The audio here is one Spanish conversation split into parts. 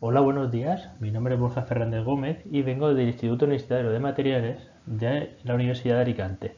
Hola, buenos días. Mi nombre es Borja Fernández Gómez y vengo del Instituto Universitario de Materiales de la Universidad de Alicante.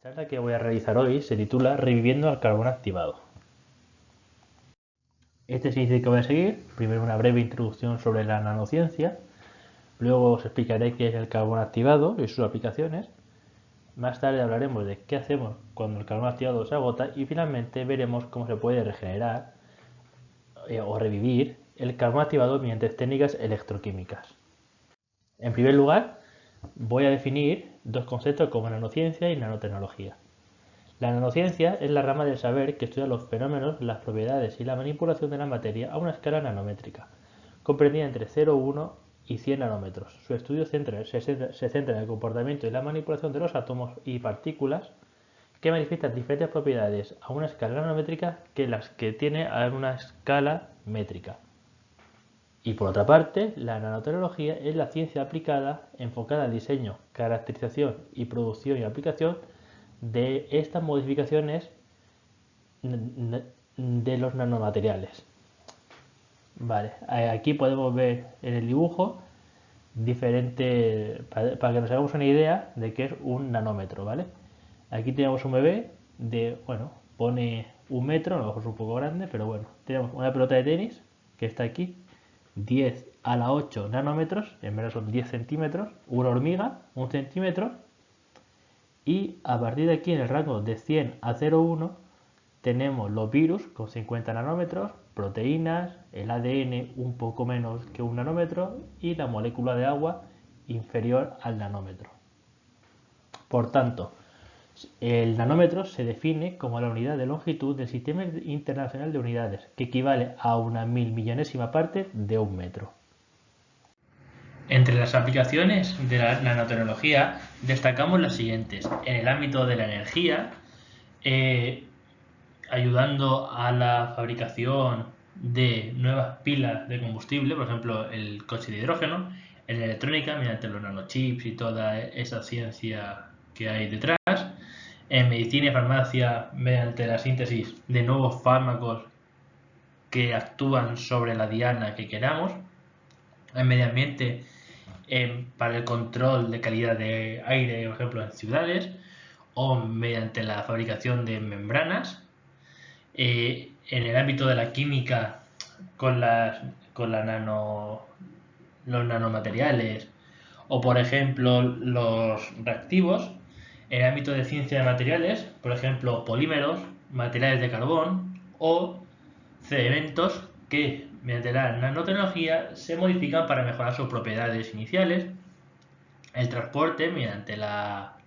La charla que voy a realizar hoy se titula Reviviendo al carbón activado. Este es el índice que voy a seguir. Primero una breve introducción sobre la nanociencia. Luego os explicaré qué es el carbón activado y sus aplicaciones. Más tarde hablaremos de qué hacemos cuando el carbón activado se agota y finalmente veremos cómo se puede regenerar o revivir el carbón activado mediante técnicas electroquímicas. En primer lugar, voy a definir dos conceptos como nanociencia y nanotecnología. La nanociencia es la rama del saber que estudia los fenómenos, las propiedades y la manipulación de la materia a una escala nanométrica, comprendida entre 0,1 y 100 nanómetros. Su estudio se centra en el comportamiento y la manipulación de los átomos y partículas que manifiestan diferentes propiedades a una escala nanométrica que las que tiene a una escala métrica. Y por otra parte, la nanotecnología es la ciencia aplicada enfocada al diseño, caracterización y producción y aplicación de estas modificaciones de los nanomateriales. Vale, aquí podemos ver en el dibujo para que nos hagamos una idea de qué es un nanómetro, ¿vale? Aquí tenemos un bebé de, bueno, pone 1 metro, a lo mejor es un poco grande, pero bueno, tenemos una pelota de tenis que está aquí, 10 a la 8 nanómetros, en verdad son 10 centímetros, una hormiga, 1 centímetro, y a partir de aquí en el rango de 100 a 0,1 tenemos los virus con 50 nanómetros, proteínas, el ADN un poco menos que 1 nanómetro y la molécula de agua inferior al nanómetro. Por tanto, el nanómetro se define como la unidad de longitud del Sistema Internacional de Unidades, que equivale a una milmillonésima parte de un metro. Entre las aplicaciones de la nanotecnología destacamos las siguientes. En el ámbito de la energía, ayudando a la fabricación de nuevas pilas de combustible, por ejemplo el coche de hidrógeno, en electrónica mediante los nanochips y toda esa ciencia que hay detrás, en medicina y farmacia mediante la síntesis de nuevos fármacos que actúan sobre la diana que queramos, en medio ambiente para el control de calidad de aire, por ejemplo en ciudades, o mediante la fabricación de membranas, en el ámbito de la química con los nanomateriales o por ejemplo los reactivos, en el ámbito de ciencia de materiales, por ejemplo polímeros, materiales de carbón o cementos que mediante la nanotecnología se modifican para mejorar sus propiedades iniciales, el transporte mediante la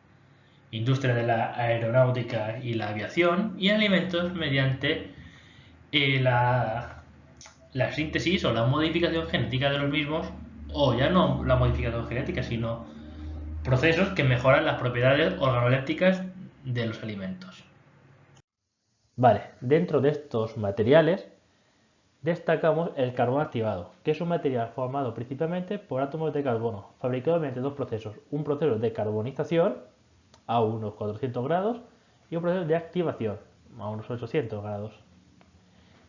industria de la aeronáutica y la aviación y alimentos mediante la síntesis o la modificación genética de los mismos, o ya no la modificación genética, sino procesos que mejoran las propiedades organolépticas de los alimentos. Vale, dentro de estos materiales destacamos el carbón activado, que es un material formado principalmente por átomos de carbono, fabricado mediante dos procesos, un proceso de carbonización a unos 400 grados y un proceso de activación a unos 800 grados.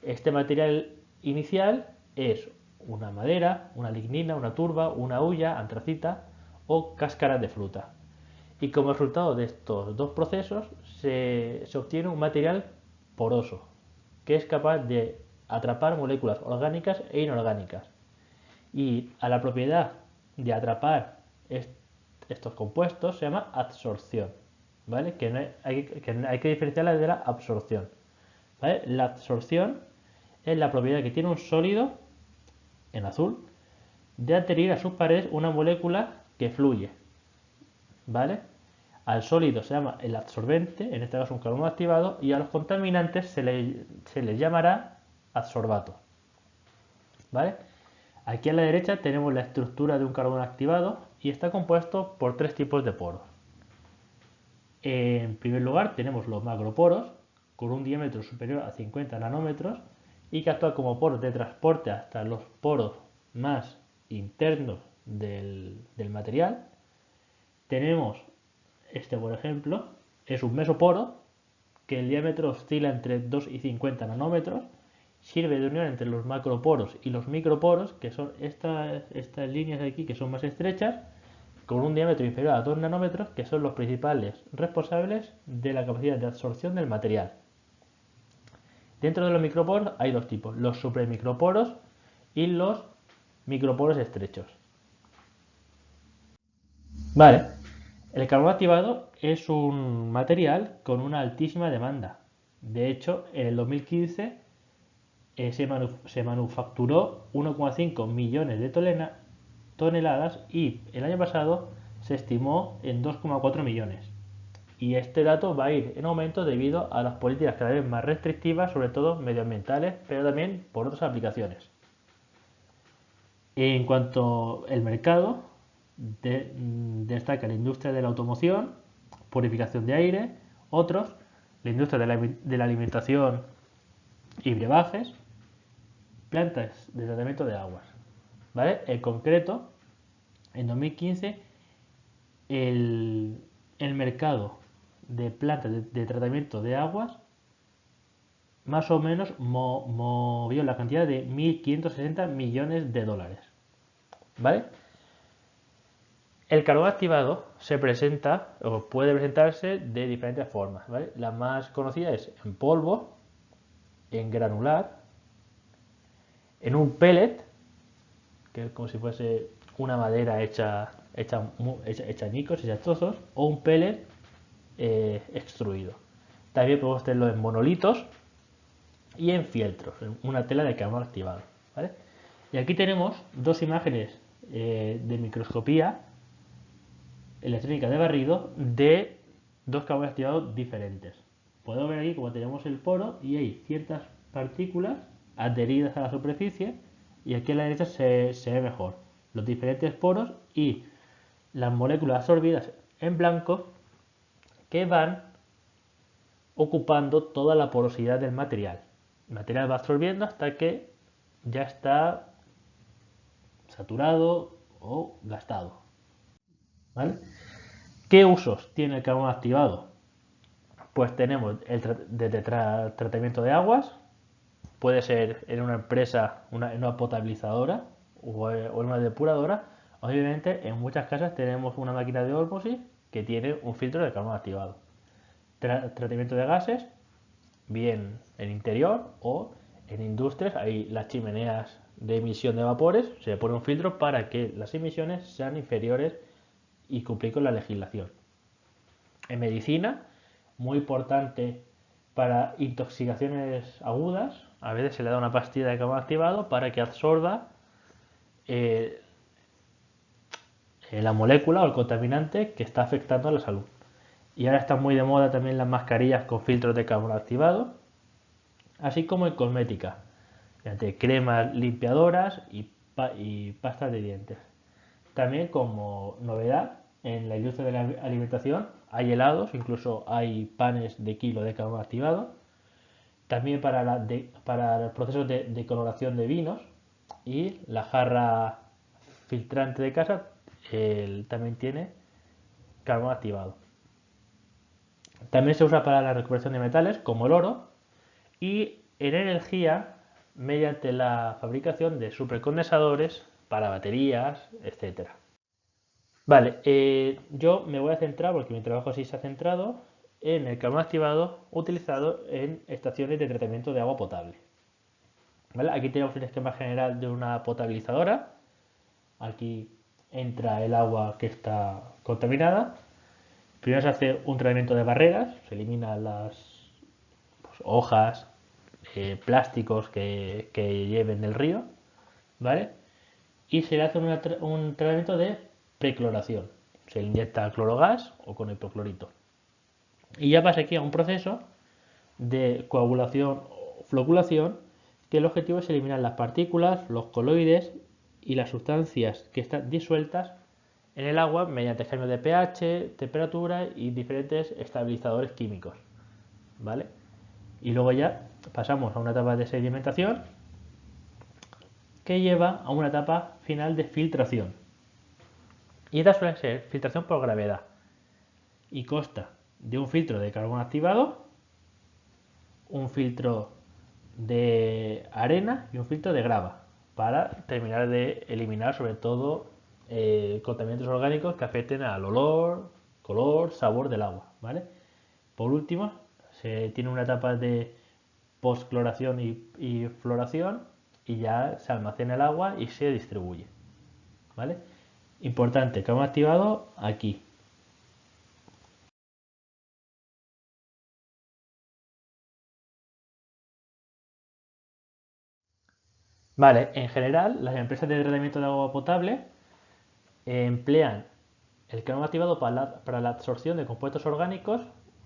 Este material inicial es una madera, una lignina, una turba, una hulla, antracita o cáscara de fruta. Y como resultado de estos dos procesos se obtiene un material poroso que es capaz de atrapar moléculas orgánicas e inorgánicas. Y a la propiedad de atrapar estos compuestos se llama absorción, ¿vale? Que hay que diferenciarla de la absorción, ¿vale? La absorción es la propiedad que tiene un sólido, en azul, de adherir a sus paredes una molécula que fluye, ¿vale? Al sólido se llama el absorbente, en este caso un carbono activado, y a los contaminantes se les llamará adsorbato, ¿vale? Aquí a la derecha tenemos la estructura de un carbono activado y está compuesto por tres tipos de poros. En primer lugar tenemos los macroporos, con un diámetro superior a 50 nanómetros y que actúan como poros de transporte hasta los poros más internos del material. Tenemos este, por ejemplo, es un mesoporo que el diámetro oscila entre 2 y 50 nanómetros, sirve de unión entre los macroporos y los microporos, que son estas líneas de aquí que son más estrechas, con un diámetro inferior a 2 nanómetros, que son los principales responsables de la capacidad de absorción del material. Dentro de los microporos hay dos tipos, los supremicroporos y los microporos estrechos. Vale, el carbón activado es un material con una altísima demanda. De hecho, en el 2015 se manufacturó 1,5 millones de toneladas y el año pasado se estimó en 2,4 millones. Y este dato va a ir en aumento debido a las políticas cada vez más restrictivas, sobre todo medioambientales, pero también por otras aplicaciones. En cuanto al mercado, destaca la industria de la automoción, purificación de aire, otros, la industria de la alimentación y brebajes, plantas de tratamiento de aguas. ¿Vale? En concreto, en 2015, el mercado de plantas de tratamiento de aguas más o menos movió la cantidad de 1.560 millones de dólares. ¿Vale? El carbón activado se presenta o puede presentarse de diferentes formas. ¿Vale? La más conocida es en polvo, en granular, en un pellet, que es como si fuese una madera hecha añicos, hecha trozos, o un pellet extruido. También podemos tenerlo en monolitos y en fieltros, en una tela de carbón activado. ¿Vale? Y aquí tenemos dos imágenes de microscopía electrónica de barrido de dos carbones activados diferentes. Podemos ver aquí como tenemos el poro y hay ciertas partículas adheridas a la superficie, y aquí a la derecha se ve mejor los diferentes poros y las moléculas absorbidas en blanco que van ocupando toda la porosidad del material. El material va absorbiendo hasta que ya está saturado o gastado. ¿Vale? ¿Qué usos tiene el carbón activado? Pues tenemos desde tratamiento de aguas, puede ser en una empresa, en una potabilizadora o en una depuradora. Obviamente, en muchas casas tenemos una máquina de ósmosis que tiene un filtro de carbón activado. Tratamiento de gases, bien en interior o en industrias, hay las chimeneas de emisión de vapores, se le pone un filtro para que las emisiones sean inferiores y cumplir con la legislación. En medicina, muy importante para intoxicaciones agudas, a veces se le da una pastilla de carbón activado para que absorba la molécula o el contaminante que está afectando a la salud. Y ahora están muy de moda también las mascarillas con filtros de carbono activado, así como en cosmética, mediante cremas limpiadoras y pastas de dientes. También como novedad, en la industria de la alimentación hay helados, incluso hay panes de kilo de carbono activado. También para los procesos de coloración de vinos y la jarra filtrante de casa también tiene carbono activado. También se usa para la recuperación de metales como el oro y en energía mediante la fabricación de supercondensadores para baterías, etc. Vale, yo me voy a centrar, porque mi trabajo sí se ha centrado, en el carbón activado utilizado en estaciones de tratamiento de agua potable. ¿Vale? Aquí tenemos un esquema general de una potabilizadora. Aquí entra el agua que está contaminada. Primero se hace un tratamiento de barreras, se eliminan las hojas, plásticos que lleven del río, ¿vale? Y se le hace un tratamiento de precloración. Se le inyecta clorogas o con hipoclorito. Y ya pasa aquí a un proceso de coagulación o floculación, que el objetivo es eliminar las partículas, los coloides y las sustancias que están disueltas en el agua mediante cambio de pH, temperatura y diferentes estabilizadores químicos. ¿Vale? Y luego ya pasamos a una etapa de sedimentación que lleva a una etapa final de filtración. Y esta suele ser filtración por gravedad y consta de un filtro de carbón activado, un filtro de arena y un filtro de grava para terminar de eliminar sobre todo contaminantes orgánicos que afecten al olor, color, sabor del agua, ¿vale? Por último, se tiene una etapa de postcloración y floración y ya se almacena el agua y se distribuye, ¿vale? Importante, que hemos activado aquí. Vale, en general, las empresas de tratamiento de agua potable emplean el carbón activado para la absorción de compuestos orgánicos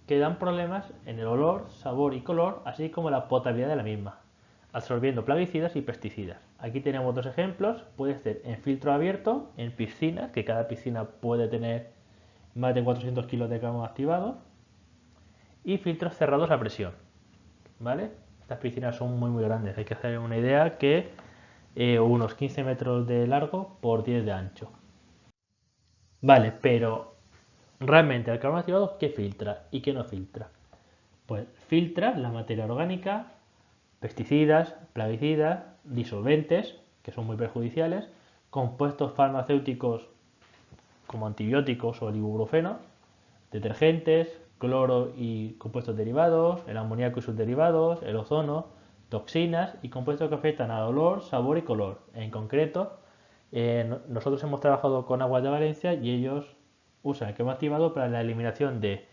que dan problemas en el olor, sabor y color, así como la potabilidad de la misma, absorbiendo plaguicidas y pesticidas. Aquí tenemos dos ejemplos, puede ser en filtro abierto, en piscinas, que cada piscina puede tener más de 400 kilos de carbón activado, y filtros cerrados a presión, ¿vale? Estas piscinas son muy grandes, hay que hacer una idea que unos 15 metros de largo por 10 de ancho. Vale, pero realmente el carbón activado, ¿qué filtra y qué no filtra? Pues filtra la materia orgánica, pesticidas, plaguicidas, disolventes, que son muy perjudiciales, compuestos farmacéuticos como antibióticos o el ibuprofeno, detergentes, cloro y compuestos derivados, el amoníaco y sus derivados, el ozono, toxinas y compuestos que afectan al olor, sabor y color. En concreto, nosotros hemos trabajado con Aguas de Valencia y ellos usan el quema activado para la eliminación de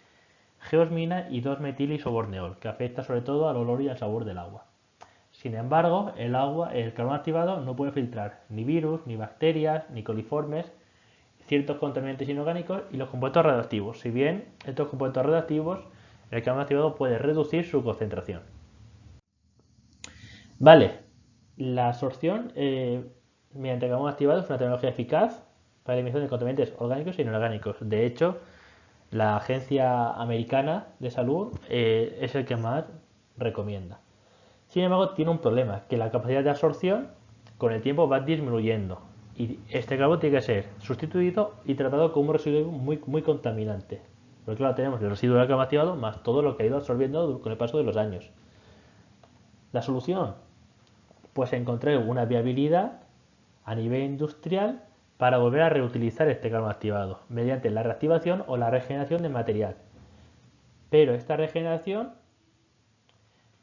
geosmina y 2-metil-isoborneol, que afecta sobre todo al olor y al sabor del agua. Sin embargo, el carbón activado no puede filtrar ni virus, ni bacterias, ni coliformes, ciertos contaminantes inorgánicos y los compuestos radioactivos. Si bien estos compuestos radioactivos, el carbón activado puede reducir su concentración. Vale, la absorción mediante carbón activado es una tecnología eficaz para la eliminación de contaminantes orgánicos e inorgánicos. De hecho, la Agencia Americana de Salud es el que más recomienda. Sin embargo, tiene un problema, que la capacidad de absorción con el tiempo va disminuyendo y este carbón tiene que ser sustituido y tratado como un residuo muy contaminante. Porque claro, tenemos el residuo del carbón activado más todo lo que ha ido absorbiendo con el paso de los años. La solución, pues encontrar una viabilidad a nivel industrial para volver a reutilizar este carbón activado mediante la reactivación o la regeneración de material. Pero esta regeneración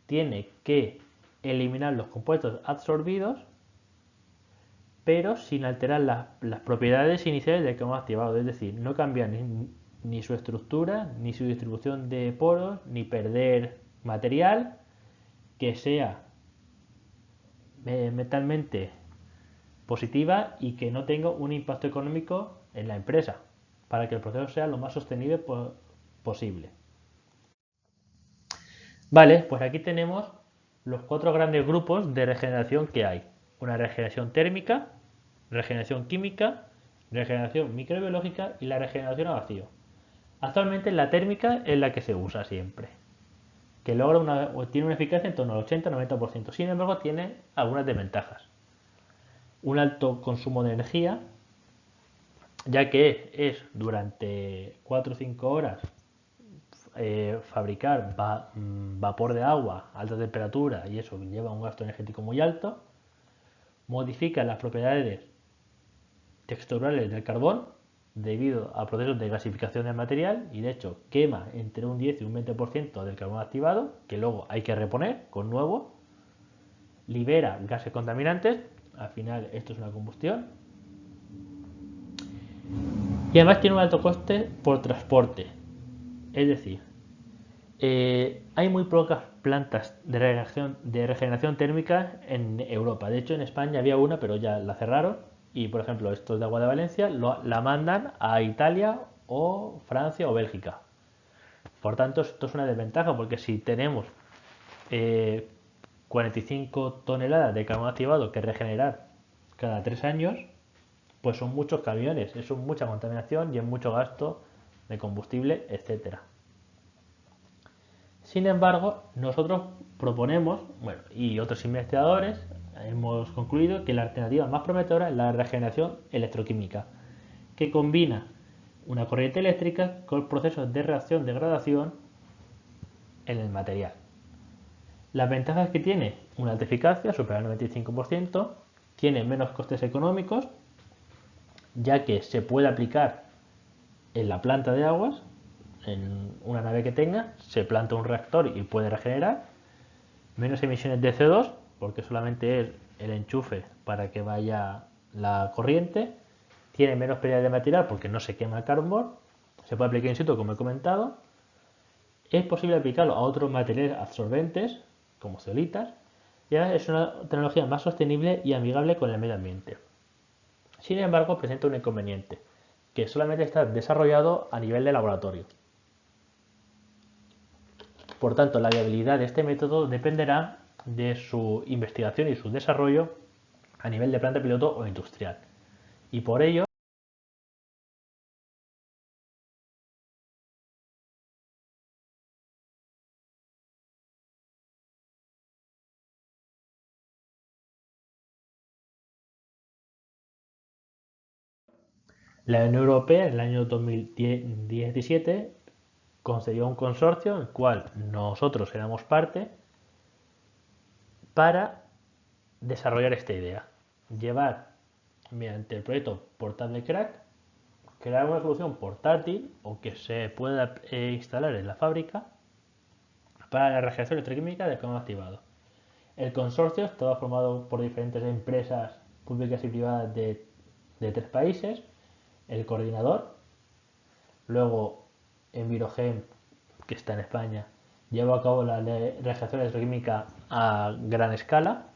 tiene que eliminar los compuestos absorbidos, pero sin alterar las propiedades iniciales del carbón activado, es decir, no cambiar ni su estructura, ni su distribución de poros, ni perder material que sea metalmente positiva y que no tenga un impacto económico en la empresa, para que el proceso sea lo más sostenible posible. Vale, pues aquí tenemos los 4 grandes grupos de regeneración que hay. Una regeneración térmica, regeneración química, regeneración microbiológica y la regeneración a vacío. Actualmente la térmica es la que se usa siempre, que tiene una eficacia en torno al 80-90%. Sin embargo, tiene algunas desventajas. Un alto consumo de energía, ya que es durante 4 o 5 horas fabricar vapor de agua a alta temperatura y eso lleva un gasto energético muy alto. Modifica las propiedades texturales del carbón debido a procesos de gasificación del material y de hecho quema entre un 10 y un 20% del carbón activado que luego hay que reponer con nuevo. Libera gases contaminantes, al final esto es una combustión. Y además tiene un alto coste por transporte. Es decir, hay muy pocas plantas de regeneración térmica en Europa. De hecho, en España había una, pero ya la cerraron. Y, por ejemplo, estos de Agua de Valencia la mandan a Italia o Francia o Bélgica. Por tanto, esto es una desventaja porque si tenemos 45 toneladas de carbón activado que regenerar cada 3 años, pues son muchos camiones, eso es mucha contaminación y es mucho gasto de combustible, etcétera. Sin embargo, nosotros proponemos, bueno, y otros investigadores, hemos concluido que la alternativa más prometedora es la regeneración electroquímica, que combina una corriente eléctrica con procesos de reacción-degradación en el material. Las ventajas que tiene una alta eficacia, supera el 95%, tiene menos costes económicos, ya que se puede aplicar en la planta de aguas, en una nave que tenga, se planta un reactor y puede regenerar, menos emisiones de CO2, porque solamente es el enchufe para que vaya la corriente, tiene menos pérdida de material porque no se quema el carbón, se puede aplicar in situ como he comentado, es posible aplicarlo a otros materiales absorbentes como zeolitas y además es una tecnología más sostenible y amigable con el medio ambiente. Sin embargo, presenta un inconveniente, que solamente está desarrollado a nivel de laboratorio. Por tanto, la viabilidad de este método dependerá de su investigación y su desarrollo a nivel de planta piloto o industrial. Y por ello, la Unión Europea en el año 2017 concedió un consorcio en el cual nosotros éramos parte para desarrollar esta idea. Llevar mediante el proyecto Portable Crack, crear una solución portátil o que se pueda instalar en la fábrica para la regeneración electroquímica del carbón activado. El consorcio estaba formado por diferentes empresas públicas y privadas de 3 países, el coordinador, luego Envirogen, que está en España, llevó a cabo la regeneración electroquímica a gran escala,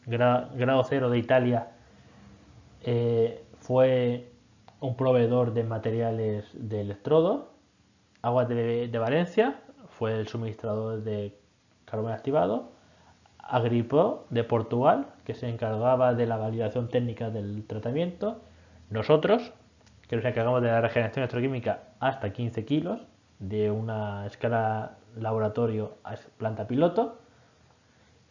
grado cero de Italia fue un proveedor de materiales de electrodo, Aguas de Valencia fue el suministrador de carbón activado, Agripro de Portugal, que se encargaba de la validación técnica del tratamiento, nosotros, que nos encargamos de la regeneración electroquímica hasta 15 kilos, de una escala laboratorio a planta piloto,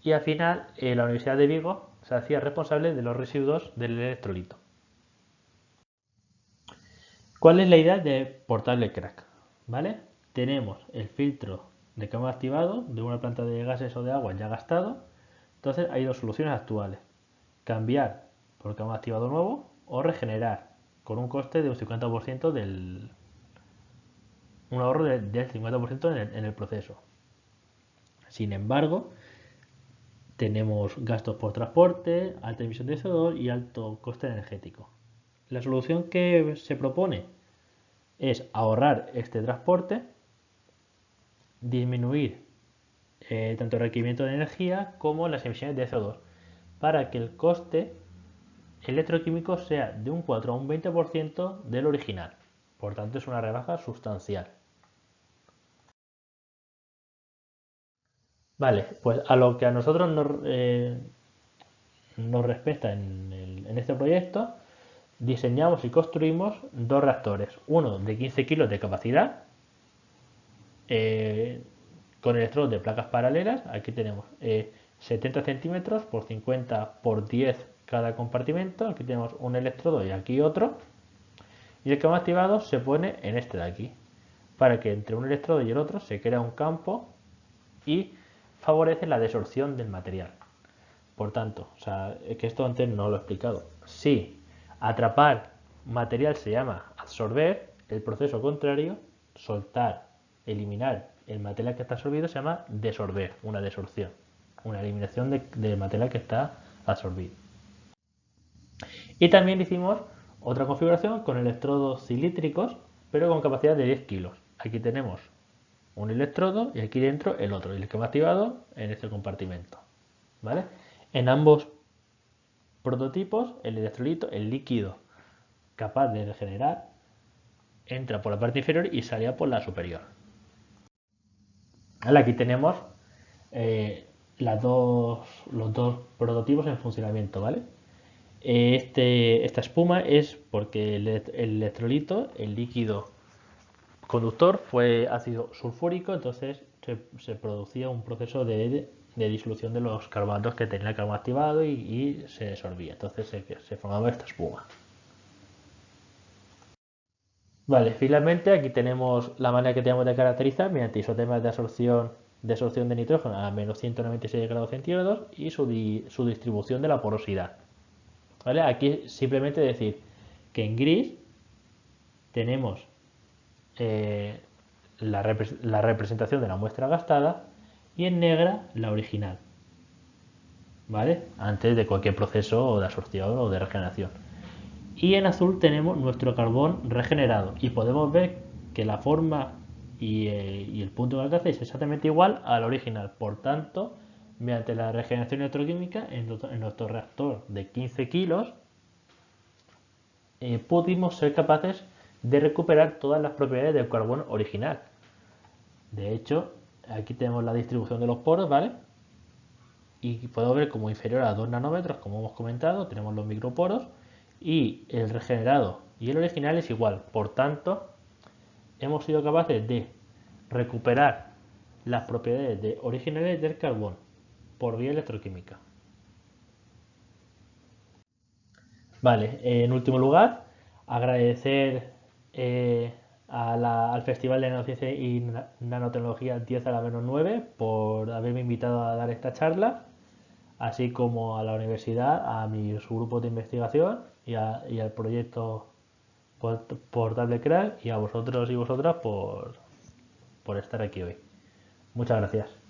y al final la Universidad de Vigo se hacía responsable de los residuos del electrolito. ¿Cuál es la idea de Portable Crack? ¿Vale? Tenemos el filtro de carbón activado de una planta de gases o de agua ya gastado. Entonces hay dos soluciones actuales. Cambiar por carbón activado nuevo o regenerar con un coste de un 50% un ahorro del 50% en el proceso. Sin embargo, tenemos gastos por transporte, alta emisión de CO2 y alto coste energético. La solución que se propone es ahorrar este transporte, disminuir tanto el requerimiento de energía como las emisiones de CO2 para que el coste electroquímico sea de un 4 a un 20% del original. Por tanto, es una rebaja sustancial. Vale, pues a lo que a nosotros nos respecta en este proyecto, diseñamos y construimos 2 reactores, uno de 15 kilos de capacidad, con electrodos de placas paralelas. Aquí tenemos 70 centímetros por 50 por 10 cada compartimento. Aquí tenemos un electrodo y aquí otro. Y el cambio activado se pone en este de aquí, para que entre un electrodo y el otro se crea un campo y favorece la desorción del material. Por tanto, es que esto antes no lo he explicado. Si atrapar material se llama absorber, el proceso contrario, soltar, eliminar el material que está absorbido, se llama desorber, una desorción, una eliminación de material que está absorbido. Y también hicimos otra configuración con electrodos cilíndricos, pero con capacidad de 10 kilos. Aquí tenemos un electrodo y aquí dentro el otro, el que va activado en este compartimento. ¿Vale? En ambos prototipos, el electrolito, el líquido capaz de regenerar, entra por la parte inferior y sale por la superior. Ahora aquí tenemos los dos prototipos en funcionamiento, ¿vale? Esta espuma es porque el electrolito, el líquido conductor, fue ácido sulfúrico, entonces se producía un proceso de disolución de los carbonatos que tenía el carbón activado y se disolvía, entonces se formaba esta espuma. Vale, finalmente aquí tenemos la manera que tenemos de caracterizar mediante isotemas de absorción de absorción de nitrógeno a menos 196 grados centígrados y su distribución de la porosidad. ¿Vale? Aquí simplemente decir que en gris tenemos la representación de la muestra gastada y en negra la original, ¿vale? Antes de cualquier proceso de absorción o de regeneración. Y en azul tenemos nuestro carbón regenerado y podemos ver que la forma y el punto de alcance es exactamente igual al original. Por tanto, mediante la regeneración electroquímica en nuestro reactor de 15 kilos pudimos ser capaces de recuperar todas las propiedades del carbón original. De hecho, aquí tenemos la distribución de los poros, ¿vale? Y podemos ver como inferior a 2 nanómetros, como hemos comentado, tenemos los microporos y el regenerado y el original es igual. Por tanto, hemos sido capaces de recuperar las propiedades originales del carbón por vía electroquímica. Vale, en último lugar, agradecer al Festival de Nanociencia y Nanotecnología 10 a la menos 9 por haberme invitado a dar esta charla, así como a la universidad, a mis grupos de investigación y al proyecto Portable Crack y a vosotros y vosotras por estar aquí hoy. Muchas gracias.